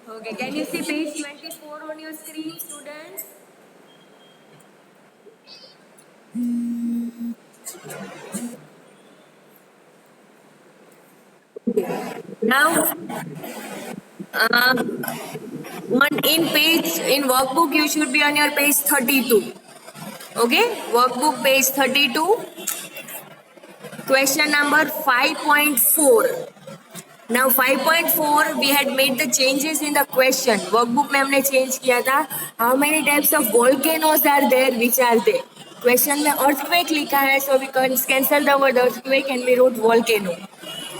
Okay, can you see page 24 on your screen, students? Now, in workbook you should be on your page 32. Okay, workbook page 32, question number 5.4. Now 5.4 we had made the changes in the question. Workbook में हमने change किया था. How many types of volcanoes are there? Which are they? Question में earthquake लिखा है, so we can cancel the word earthquake and we wrote volcano.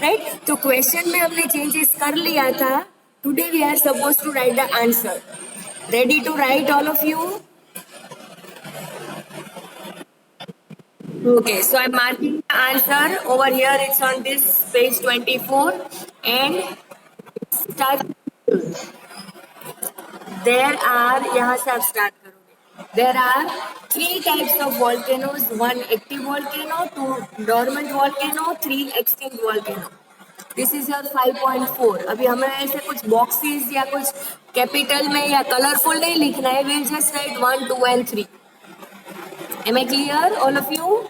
Right? तो question में हमने changes कर लिया था. Today we are supposed to write the answer. Ready to write all of you? Okay, so I'm marking the answer over here. It's on this page 24 and start. There are, यहाँ से आप start करोगे. There are 3 types of volcanoes. 1 active volcano, 2 dormant volcano, 3 extinct volcano. This is your 5.4. अभी हमें ऐसे कुछ boxes या कुछ capital में या colorful नहीं लिखना है. We'll just write 1, 2 and 3. Am I clear, all of you?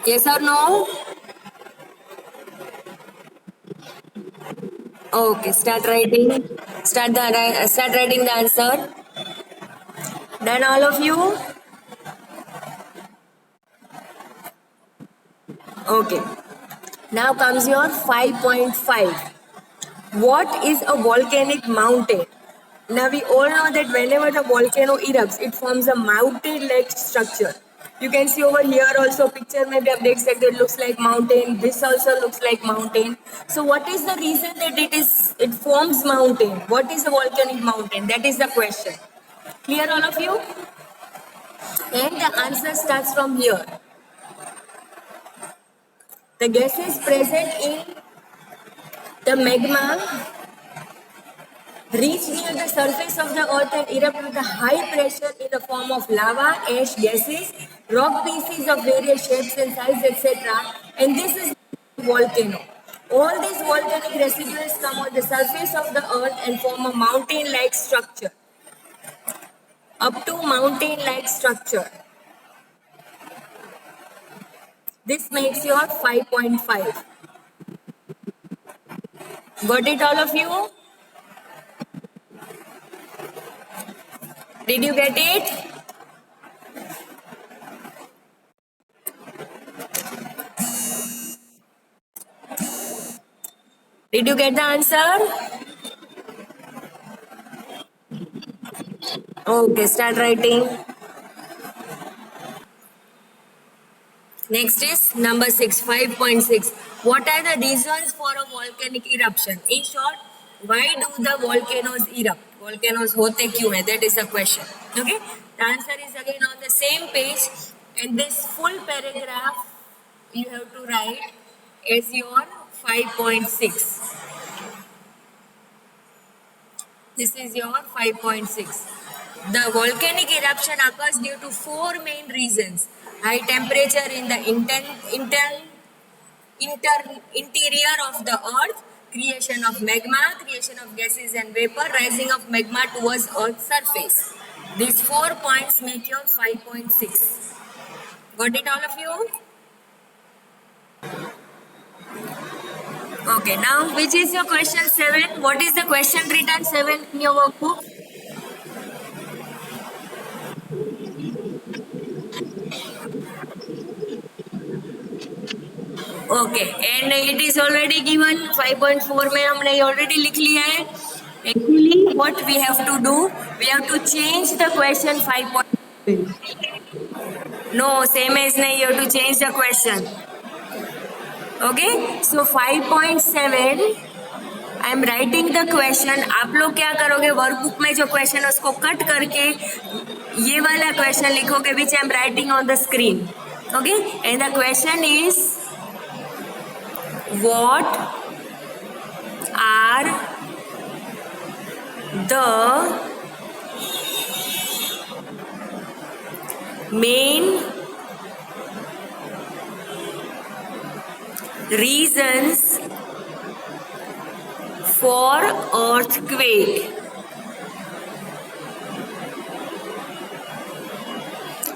Yes or no? Okay, start writing. Start writing the answer. Done, all of you? Okay. Now comes your 5.5. What is a volcanic mountain? Now we all know that whenever the volcano erupts, it forms a mountain-like structure. You can see over here also picture में भी आप देख सकते हो, it looks like mountain. This also looks like mountain. So what is the reason that it forms mountain? What is a volcanic mountain? That is the question. Clear, all of you? And the answer starts from here. The gases present in the magma reach near the surface of the earth and erupt with a high pressure in the form of lava, ash, gases, rock pieces of various shapes and sizes, etc. And this is volcano. All these volcanic residues come on the surface of the earth and form a mountain-like structure. Up to mountain-like structure. This makes your 5.5. Got it, all of you? Did you get it? Did you get the answer? Okay, start writing. Next is number 6, 5.6. What are the reasons for a volcanic eruption? In short, why do the volcanoes erupt? Volcanoes होते क्यों हैं? That is the question. Okay? The answer is again on the same page, and this full paragraph you have to write as your 5.6. This is your 5.6. The volcanic eruption occurs due to 4 main reasons. High temperature in the interior of the earth, creation of magma, creation of gases and vapor, rising of magma towards earth's surface. These 4 points make your 5.6. Got it, all of you? Okay, now which is your question 7? What is the question written 7 in your workbook? Okay, and it is already given 5.4 में हमने already लिख लिया है. Actually, what we have to do, we have to change the question 5.7. No, same as नहीं. You have to change the question. Okay, so 5.7. I am writing the question. आप लोग क्या करोगे? वर्कबुक में जो क्वेश्चन है उसको कट करके ये वाला क्वेश्चन लिखोगे, which I am writing on the screen. Okay, and the question is, what are the main reasons for earthquake.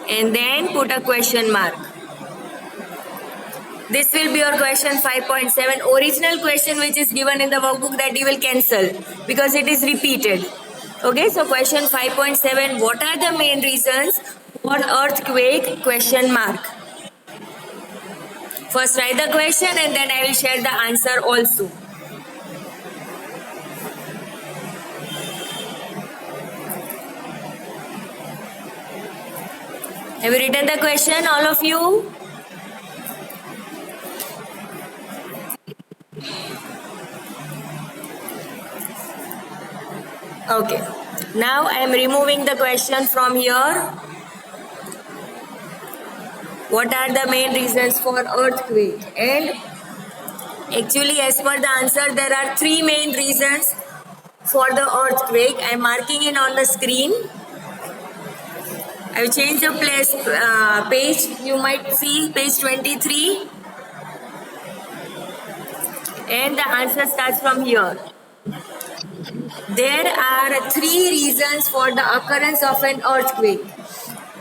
And then put a question mark. This will be your question 5.7. Original question which is given in the workbook, that you will cancel because it is repeated. Okay, so question 5.7. What are the main reasons for earthquake? Question mark. First write the question and then I will share the answer also. Have you written the question, all of you? Okay. Now I am removing the question from here. What are the main reasons for earthquake? And actually, as per the answer, there are three main reasons for the earthquake. I am marking it on the screen. I will change the page. You might see page 23. And the answer starts from here. There are three reasons for the occurrence of an earthquake.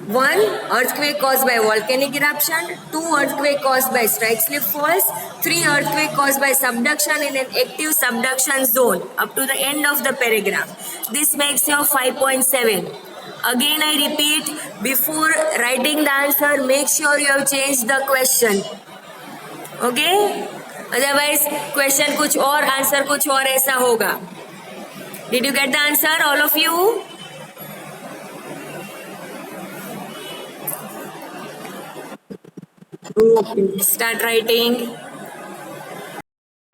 1. Earthquake caused by volcanic eruption. 2. Earthquake caused by strike slip faults. 3. Earthquake caused by subduction in an active subduction zone. Up to the end of the paragraph. This makes your 5.7. Again I repeat, before writing the answer, make sure you have changed the question. Okay? Otherwise question कुछ और, answer कुछ और ऐसा होगा. Did you get the answer, all of you? Okay. Start writing.